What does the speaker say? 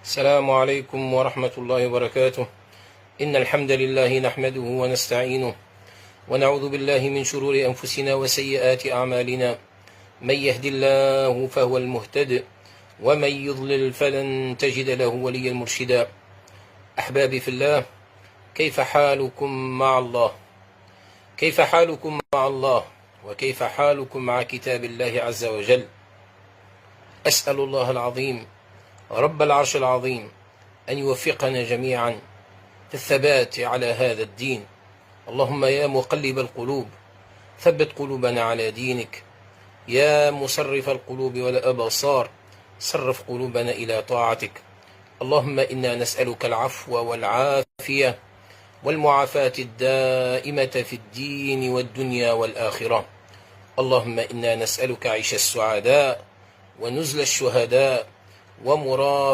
السلام عليكم ورحمة الله وبركاته. إن الحمد لله نحمده ونستعينه ونعوذ بالله من شرور أنفسنا وسيئات أعمالنا. من يهد الله فهو المهتد ومن يضلل فلن تجد له وليا مرشدا. أحبابي في الله، كيف حالكم مع الله؟ كيف حالكم مع الله؟ وكيف حالكم مع كتاب الله عز وجل؟ أسأل الله العظيم رب العرش العظيم أن يوفقنا جميعا في الثبات على هذا الدين. اللهم يا مقلب القلوب ثبت قلوبنا على دينك، يا مصرف القلوب والأبصار صرف قلوبنا إلى طاعتك. اللهم إنا نسألك العفو والعافية والمعافاة الدائمة في الدين والدنيا والآخرة. اللهم إنا نسألك عيش السعداء ونزل الشهداء ومرافقة